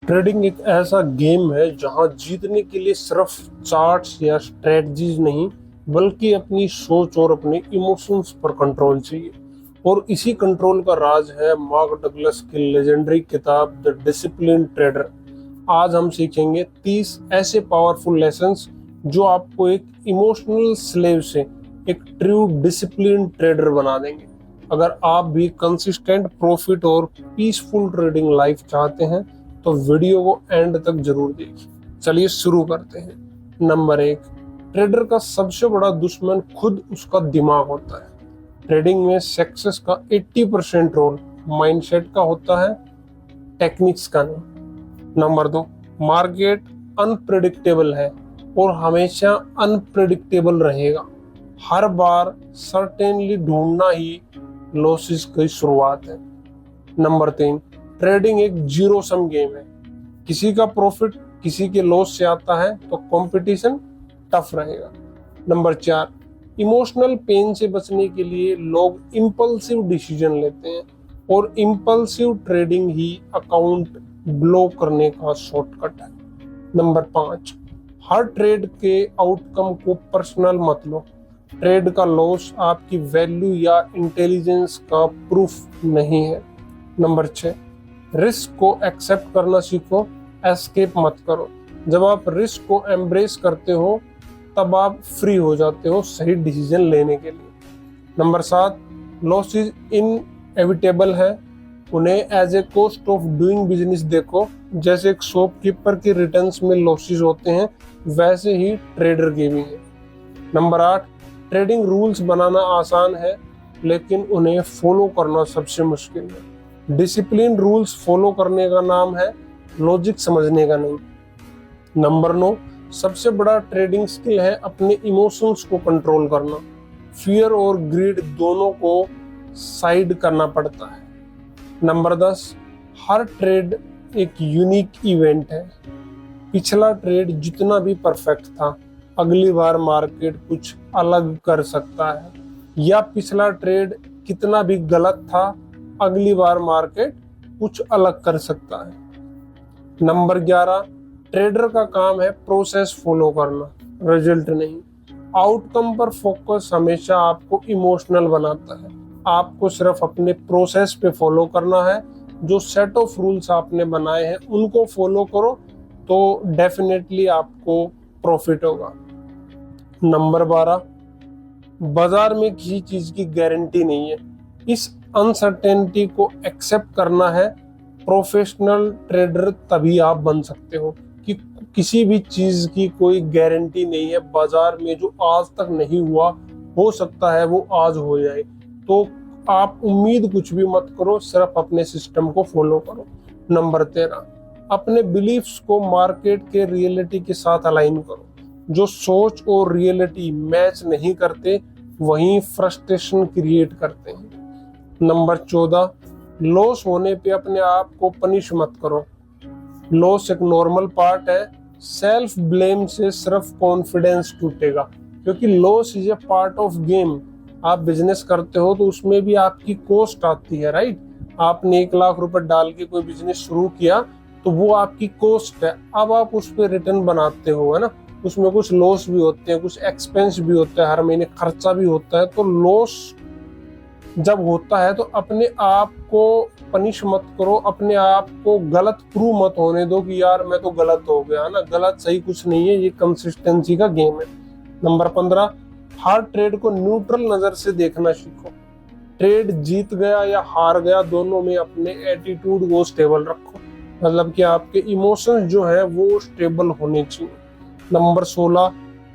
Trading एक ऐसा game है जहां जीतने के लिए सिर्फ चार्ट्स या स्ट्रेटजीज नहीं बल्कि अपनी सोच और अपने इमोशंस पर कंट्रोल चाहिए। और इसी कंट्रोल का राज है मार्क डगलस की लेजेंडरी किताब द डिसिप्लिन ट्रेडर। आज हम सीखेंगे 30 ऐसे पावरफुल लेसन्स जो आपको एक इमोशनल स्लेव से एक ट्रू डिसिप्लिन ट्रेडर बना देंगे। अगर आप भी कंसिस्टेंट प्रॉफिट और पीसफुल ट्रेडिंग लाइफ चाहते हैं तो वीडियो को एंड तक जरूर देखिए। चलिए शुरू करते हैं। नंबर 1, ट्रेडर का सबसे बड़ा दुश्मन खुद उसका दिमाग होता है। ट्रेडिंग में सक्सेस का 80% रोल माइंडसेट का होता है, टेक्निक्स का नहीं। नंबर 2, मार्केट अनप्रेडिक्टेबल है और हमेशा अनप्रेडिक्टेबल रहेगा। हर बार सर्टेनली ढूंढना ही लॉसेस की शुरुआत है। नंबर 3, ट्रेडिंग एक जीरो सम गेम है। किसी का प्रॉफिट किसी के लॉस से आता है तो कंपटीशन टफ रहेगा। नंबर 4, इमोशनल पेन से बचने के लिए लोग इम्पल्सिव डिसीजन लेते हैं और इम्पल्सिव ट्रेडिंग ही अकाउंट ब्लॉक करने का शॉर्टकट है। नंबर 5, हर ट्रेड के आउटकम को पर्सनल मत लो। ट्रेड का लॉस आपकी वैल्यू या इंटेलिजेंस का प्रूफ नहीं है। नंबर 6, रिस्क को एक्सेप्ट करना सीखो, एस्केप मत करो। जब आप रिस्क को एम्ब्रेस करते हो तब आप फ्री हो जाते हो सही डिसीजन लेने के लिए। नंबर 7, लॉसेस इनएविटेबल है, उन्हें as a cost of doing business देखो। जैसे एक शॉपकीपर के रिटर्न्स में लॉसेस होते हैं वैसे ही ट्रेडर के भी हैं। नंबर 8, ट्रेडिंग रूल्स बनाना आसान है लेकिन उन्हें फॉलो करना सबसे मुश्किल है। डिसिप्लिन रूल्स फॉलो करने का नाम है, लॉजिक समझने का नहीं। नंबर 9, सबसे बड़ा ट्रेडिंग स्किल है अपने इमोशंस को कंट्रोल करना। फियर और ग्रीड दोनों को साइड करना पड़ता है। नंबर 10, हर ट्रेड एक यूनिक इवेंट है। पिछला ट्रेड जितना भी परफेक्ट था अगली बार मार्केट कुछ अलग कर सकता है, या पिछला ट्रेड कितना भी गलत था अगली बार मार्केट कुछ अलग कर सकता है। नंबर 11, ट्रेडर का काम है प्रोसेस फॉलो करना, रिजल्ट नहीं। आउटकम पर फोकस हमेशा आपको इमोशनल बनाता है। आपको सिर्फ अपने प्रोसेस पे फॉलो करना है। जो सेट ऑफ रूल्स आपने बनाए हैं उनको फॉलो करो तो डेफिनेटली आपको प्रॉफिट होगा। नंबर 12, बाजार में किसी चीज की गारंटी नहीं है। इस अनसर्टेनिटी को एक्सेप्ट करना है। प्रोफेशनल ट्रेडर तभी आप बन सकते हो कि किसी भी चीज की कोई गारंटी नहीं है। बाजार में जो आज तक नहीं हुआ हो सकता है वो आज हो जाए, तो आप उम्मीद कुछ भी मत करो, सिर्फ अपने सिस्टम को फॉलो करो। नंबर 13, अपने बिलीफ्स को मार्केट के रियलिटी के साथ अलाइन करो। जो सोच और रियलिटी मैच नहीं करते वहीं फ्रस्ट्रेशन क्रिएट करते हैं। नंबर 14, लॉस होने पे अपने आप को पनिश मत करो। लॉस एक नॉर्मल पार्ट है। सेल्फ ब्लेम से सिर्फ कॉन्फिडेंस टूटेगा, क्योंकि loss is a part of game. आप बिजनेस करते हो तो उसमें भी आपकी कॉस्ट आती है, राइट। आपने 1 लाख रुपए डाल के कोई बिजनेस शुरू किया तो वो आपकी कॉस्ट है। अब आप उस पर रिटर्न बनाते हो, है ना। उसमें कुछ लॉस भी होते हैं, कुछ एक्सपेंस भी होता है, हर महीने खर्चा भी होता है। तो लॉस जब होता है तो अपने आप को पनिश मत करो, अपने आप को गलत प्रूव मत होने दो कि यार मैं तो गलत हो गया, है ना। गलत सही कुछ नहीं है, ये कंसिस्टेंसी का गेम है। नंबर 15, हर ट्रेड को न्यूट्रल नजर से देखना सीखो। ट्रेड जीत गया या हार गया दोनों में अपने एटीट्यूड को स्टेबल रखो, मतलब कि आपके इमोशंस जो है वो स्टेबल होने चाहिए। नंबर 16,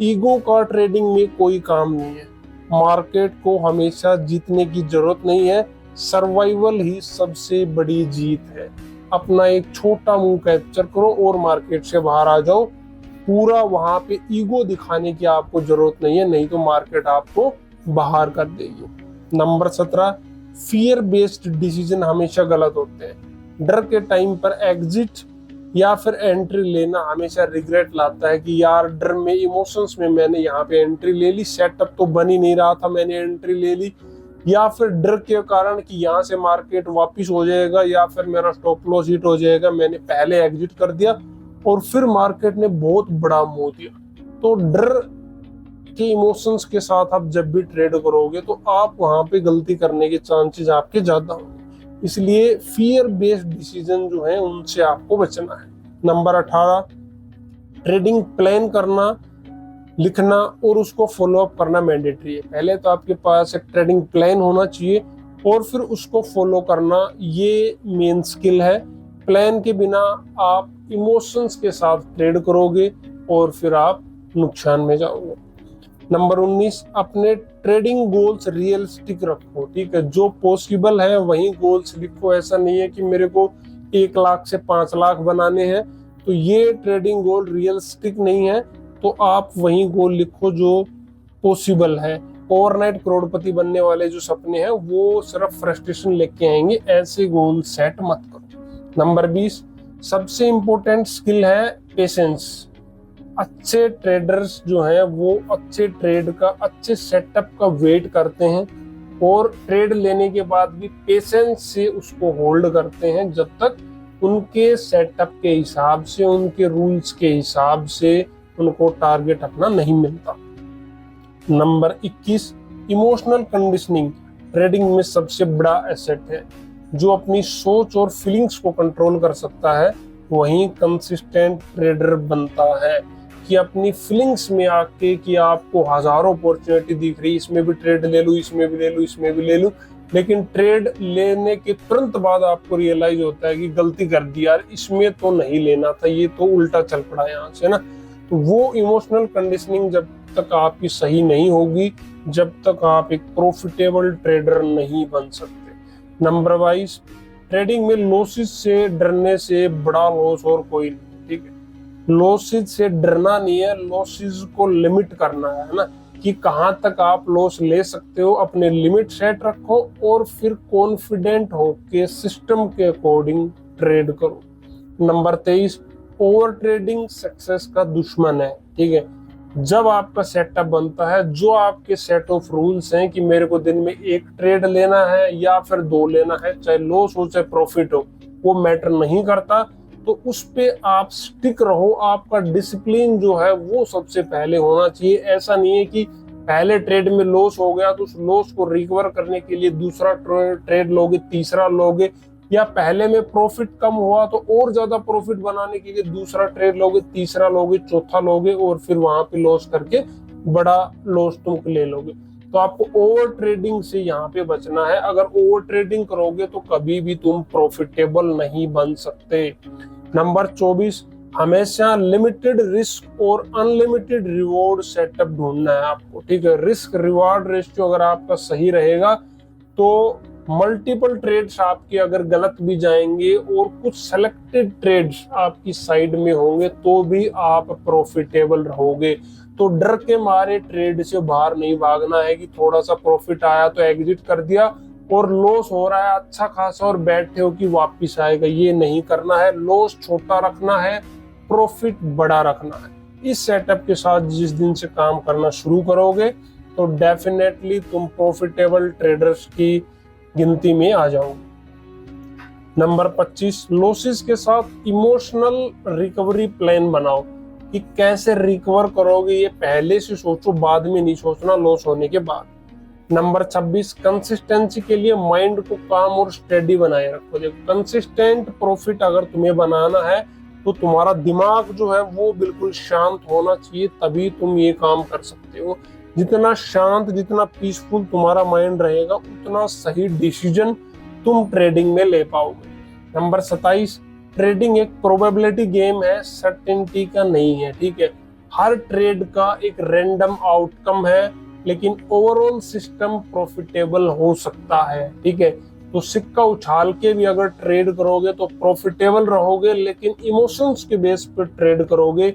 ईगो का ट्रेडिंग में कोई काम नहीं है। मार्केट को हमेशा जीतने की जरूरत नहीं है, सर्वाइवल ही सबसे बड़ी जीत है। अपना एक छोटा मुंह कैप्चर करो और मार्केट से बाहर आ जाओ। पूरा वहां पे ईगो दिखाने की आपको जरूरत नहीं है, नहीं तो मार्केट आपको बाहर कर देगी। नंबर 17, फियर बेस्ड डिसीजन हमेशा गलत होते हैं। डर के टाइम पर एग्जिट या फिर एंट्री लेना हमेशा रिग्रेट लाता है कि यार डर में, इमोशंस में मैंने यहाँ पे एंट्री ले ली, सेटअप तो बन ही नहीं रहा था, मैंने एंट्री ले ली, या फिर डर के कारण कि यहाँ से मार्केट वापस हो जाएगा या फिर मेरा स्टॉप लॉस हिट हो जाएगा, मैंने पहले एग्जिट कर दिया और फिर मार्केट ने बहुत बड़ा मूव दिया। तो डर के इमोशंस के साथ आप जब भी ट्रेड करोगे तो आप वहां पे गलती करने के चांसेस आपके ज्यादा होंगे। इसलिए फियर बेस्ड डिसीजन जो है उनसे आपको बचना है। नंबर 18, ट्रेडिंग प्लान करना, लिखना और उसको फॉलो अप करना मैंडेटरी है। पहले तो आपके पास एक ट्रेडिंग प्लान होना चाहिए और फिर उसको फॉलो करना, ये मेन स्किल है। प्लान के बिना आप इमोशंस के साथ ट्रेड करोगे और फिर आप नुकसान में जाओगे। नंबर 19, अपने ट्रेडिंग गोल्स रियलिस्टिक रखो। ठीक है, जो पॉसिबल है वही गोल्स लिखो। ऐसा नहीं है कि मेरे को 1 लाख से 5 लाख बनाने हैं तो ये ट्रेडिंग गोल रियलिस्टिक नहीं है, तो आप वही गोल लिखो जो पॉसिबल है। ओवरनाइट करोड़पति बनने वाले जो सपने हैं वो सिर्फ फ्रस्ट्रेशन लेके आएंगे, ऐसे गोल सेट मत करो। नंबर 20, सबसे इंपॉर्टेंट स्किल है पेशेंस। अच्छे ट्रेडर्स जो हैं वो अच्छे ट्रेड का, अच्छे सेटअप का वेट करते हैं और ट्रेड लेने के बाद भी पेशेंस से उसको होल्ड करते हैं जब तक उनके सेटअप के हिसाब से, उनके रूल्स के हिसाब से उनको टारगेट अपना नहीं मिलता। नंबर 21, इमोशनल कंडीशनिंग ट्रेडिंग में सबसे बड़ा एसेट है। जो अपनी सोच और फीलिंग्स को कंट्रोल कर सकता है वही कंसिस्टेंट ट्रेडर बनता है। कि अपनी फीलिंग्स में आके कि आपको हजारों अपॉर्चुनिटी दिख रही, इसमें भी ट्रेड ले लूं, इसमें भी ले लूं, इसमें भी ले लूं, लेकिन ट्रेड लेने के तुरंत बाद आपको रियलाइज होता है कि गलती कर दी यार, इसमें तो नहीं लेना था, ये तो उल्टा चल पड़ा यहाँ से ना। तो वो इमोशनल कंडीशनिंग जब तक आपकी सही नहीं होगी, जब तक आप एक प्रॉफिटेबल ट्रेडर नहीं बन सकते। नंबर 22, ट्रेडिंग में लॉसेस से डरने से बड़ा लॉस और कोई नहीं। ठीक है, लॉसेस से डरना नहीं है, लॉसेस को लिमिट करना है ना, कि कहां तक आप लॉस ले सकते हो, अपने लिमिट सेट रखो और फिर कॉन्फिडेंट होके सिस्टम के अकॉर्डिंग ट्रेड करो। नंबर 23, ओवर ट्रेडिंग सक्सेस का दुश्मन है। ठीक है, जब आपका सेटअप बनता है, जो आपके सेट ऑफ रूल्स हैं कि मेरे को दिन में 1 ट्रेड लेना है या फिर 2 लेना है, चाहे लॉस हो चाहे प्रॉफिट हो, वो मैटर नहीं करता, तो उस पे आप स्टिक रहो। आपका डिसिप्लिन जो है वो सबसे पहले होना चाहिए। ऐसा नहीं है कि पहले ट्रेड में लॉस हो गया तो उस लॉस को रिकवर करने के लिए दूसरा ट्रेड लोगे, तीसरा लोगे, या पहले में प्रॉफिट कम हुआ तो और ज्यादा प्रॉफिट बनाने के लिए दूसरा ट्रेड लोगे, तीसरा लोगे, चौथा लोगे और फिर वहां पे लॉस करके बड़ा लॉस तुम ले लोगे। तो आपको ओवर ट्रेडिंग से यहाँ पे बचना है। अगर ओवर ट्रेडिंग करोगे तो कभी भी तुम प्रॉफिटेबल नहीं बन सकते। नंबर 24, हमेशा लिमिटेड रिस्क और अनलिमिटेड रिवॉर्ड सेटअप ढूंढना है आपको। ठीक है, रिस्क रिवॉर्ड रेशियो अगर आपका सही रहेगा तो मल्टीपल ट्रेड्स आपके अगर गलत भी जाएंगे और कुछ सेलेक्टेड ट्रेड्स आपकी साइड में होंगे तो भी आप प्रॉफिटेबल रहोगे। तो डर के मारे ट्रेड से बाहर नहीं भागना है कि थोड़ा सा प्रॉफिट आया तो एग्जिट कर दिया और लॉस हो रहा है अच्छा खासा और बैठे हो कि वापिस आएगा, ये नहीं करना है। लॉस छोटा रखना है, प्रॉफिट बड़ा रखना है। इस सेटअप के साथ जिस दिन से काम करना शुरू करोगे तो डेफिनेटली तुम प्रॉफिटेबल ट्रेडर्स की गिनती में आ जाओगे। नंबर 25, लॉसेस के साथ इमोशनल रिकवरी प्लान बनाओ कि कैसे रिकवर करोगे, ये पहले से सोचो, बाद में नहीं सोचना लॉस होने के बाद। नंबर 26, कंसिस्टेंसी के लिए माइंड को काम और स्टेडी बनाए रखो। देखो, कंसिस्टेंट प्रॉफिट अगर तुम्हें बनाना है तो तुम्हारा दिमाग जो है वो बिल्कुल शांत होना चाहिए, तभी तुम ये काम कर सकते हो। जितना शांत, जितना पीसफुल तुम्हारा माइंड रहेगा उतना सही डिसीजन तुम ट्रेडिंग में ले पाओगे। नंबर 27, ट्रेडिंग एक प्रोबेबिलिटी गेम है, सर्टेनिटी का नहीं है। ठीक है, हर ट्रेड का एक रैंडम आउटकम है लेकिन ओवरऑल सिस्टम प्रॉफिटेबल हो सकता है। ठीक है, तो सिक्का उछाल के भी अगर ट्रेड करोगे तो प्रॉफिटेबल रहोगे, लेकिन इमोशंस के बेस पर ट्रेड करोगे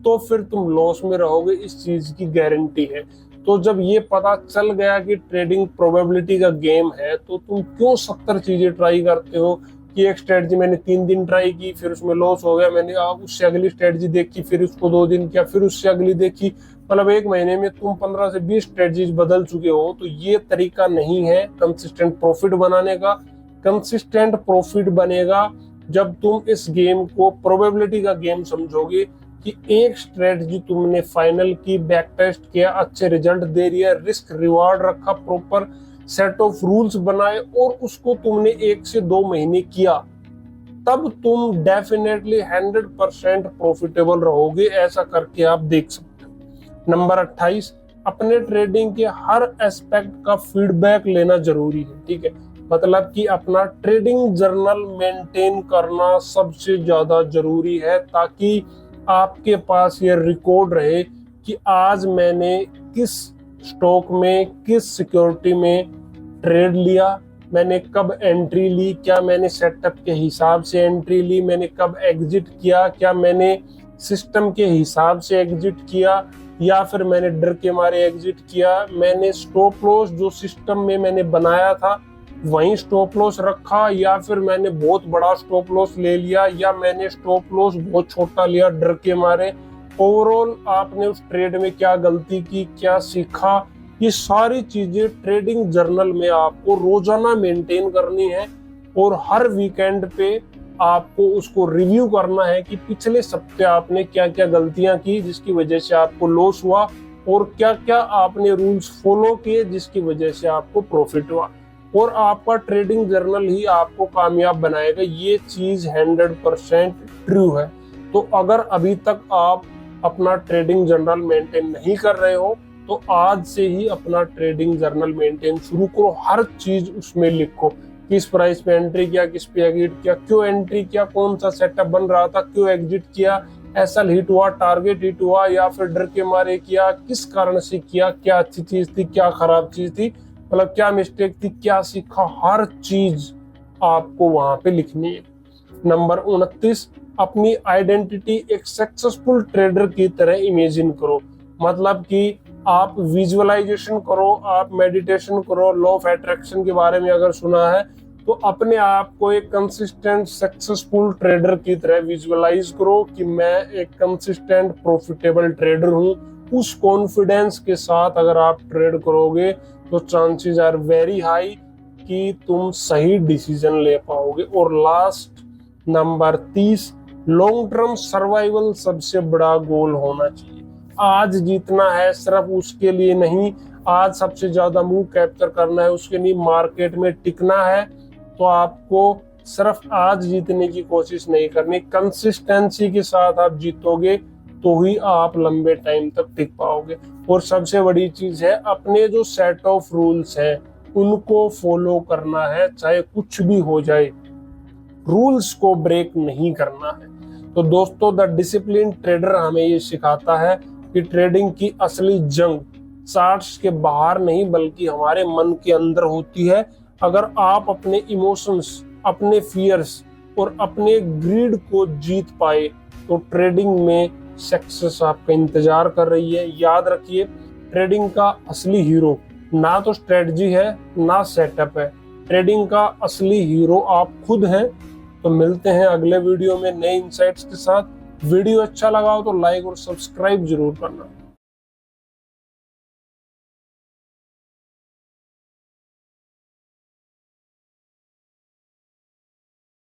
तो फिर तुम लॉस में रहोगे, इस चीज की गारंटी है। तो जब ये पता चल गया कि ट्रेडिंग प्रोबेबिलिटी का गेम है तो तुम क्यों 70 चीजें ट्राई करते हो, कि एक स्ट्रेटजी मैंने 3 दिन ट्राई की, फिर उसमें लॉस हो गया, मैंने उससे अगली स्ट्रेटजी देखी, फिर उसको 2 दिन किया, फिर उससे अगली देखी, मतलब 1 महीने में तुम 15 से 20 स्ट्रेटजीज बदल चुके हो। तो ये तरीका नहीं है कंसिस्टेंट प्रॉफिट बनाने का। कंसिस्टेंट प्रॉफिट बनेगा जब तुम इस गेम को प्रोबेबिलिटी का गेम समझोगे कि एक स्ट्रेटजी तुमने फाइनल की, बैक टेस्ट किया, अच्छे रिजल्ट दे रही है, रिस्क रिवार्ड रखा, प्रॉपर सेट ऑफ रूल्स बनाए और उसको तुमने 1 से 2 महीने किया, तब तुम डेफिनेटली 100% प्रॉफिटेबल रहोगे। ऐसा करके आप देख सकते हो। नंबर 28, अपने ट्रेडिंग के हर एस्पेक्ट का फीडबैक लेना जरूरी है। ठीक है, मतलब कि अपना ट्रेडिंग जर्नल मेंटेन करना सबसे ज्यादा जरूरी है, ताकि आपके पास ये रिकॉर्ड रहे कि आज मैंने किस स्टॉक में, किस सिक्योरिटी में ट्रेड लिया, मैंने कब एंट्री ली, क्या मैंने सेटअप के हिसाब से एंट्री ली, मैंने कब एग्जिट किया, क्या मैंने सिस्टम के हिसाब से एग्जिट किया या फिर मैंने डर के मारे एग्जिट किया, मैंने स्टॉप लॉस जो सिस्टम में मैंने बनाया था वहीं स्टॉप लॉस रखा, या फिर मैंने बहुत बड़ा स्टॉप लॉस ले लिया, या मैंने स्टॉप लॉस बहुत छोटा लिया डर के मारे। ओवरऑल आपने उस ट्रेड में क्या गलती की, क्या सीखा, ये सारी चीजें ट्रेडिंग जर्नल में आपको रोजाना मेंटेन करनी है और हर वीकेंड पे आपको उसको रिव्यू करना है कि पिछले सप्ताह आपने क्या क्या गलतियां की जिसकी वजह से आपको लॉस हुआ, और क्या क्या आपने रूल्स फॉलो किए जिसकी वजह से आपको प्रॉफिट हुआ। और आपका ट्रेडिंग जर्नल ही आपको कामयाब बनाएगा, ये चीज 100% ट्रू है। तो अगर अभी तक आप अपना ट्रेडिंग जर्नल मेंटेन नहीं कर रहे हो तो आज से ही अपना ट्रेडिंग जर्नल मेंटेन शुरू करो। हर चीज उसमें लिखो, किस प्राइस पे एंट्री किया, किस पे एग्जिट किया, क्यों एंट्री किया, कौन सा सेटअप बन रहा था, क्यों एग्जिट किया, एसएल हिट हुआ, टारगेट हिट हुआ या फिर डर के मारे किया, किस कारण से किया, क्या अच्छी चीज थी, क्या खराब चीज थी, मतलब क्या मिस्टेक थी, क्या सीखा, हर चीज आपको वहां पे लिखनी है। नंबर 29, अपनी आइडेंटिटी एक सक्सेसफुल ट्रेडर की तरह इमेजिन करो। मतलब कि आप विजुअलाइजेशन करो, आप मेडिटेशन करो, लॉ ऑफ अट्रैक्शन के बारे में अगर सुना है तो अपने आप को एक कंसिस्टेंट सक्सेसफुल ट्रेडर की तरह विजुअलाइज करो कि मैं एक कंसिस्टेंट प्रॉफिटेबल ट्रेडर हूं। उस कॉन्फिडेंस के साथ अगर आप ट्रेड करोगे तो चांसेस आर वेरी हाई कि तुम सही डिसीजन ले पाओगे। और last number 30, long term survival सबसे बड़ा गोल होना चाहिए। आज जीतना है सिर्फ उसके लिए नहीं, आज सबसे ज्यादा मूव कैप्चर करना है उसके लिए, मार्केट में टिकना है तो आपको सिर्फ आज जीतने की कोशिश नहीं करनी, कंसिस्टेंसी के साथ आप जीतोगे तो ही आप लंबे टाइम तक टिक पाओगे। और सबसे बड़ी चीज है, अपने जो सेट ऑफ रूल्स हैं उनको फॉलो करना है, चाहे कुछ भी हो जाए, रूल्स को ब्रेक नहीं करना है। तो दोस्तों, द डिसिप्लिन ट्रेडर हमें ये सिखाता है कि ट्रेडिंग की असली जंग चार्ट्स के बाहर नहीं बल्कि हमारे मन के अंदर होती है। अगर आप अपने इमोशंस, अपने फियर्स और अपने ग्रीड को जीत पाए तो ट्रेडिंग में सक्सेस आपका इंतजार कर रही है। याद रखिए, ट्रेडिंग का असली हीरो ना तो स्ट्रेटजी है ना सेटअप है, ट्रेडिंग का असली हीरो आप खुद हैं। तो मिलते हैं अगले वीडियो में नए इंसाइट्स के साथ। वीडियो अच्छा लगा हो तो लाइक और सब्सक्राइब जरूर करना।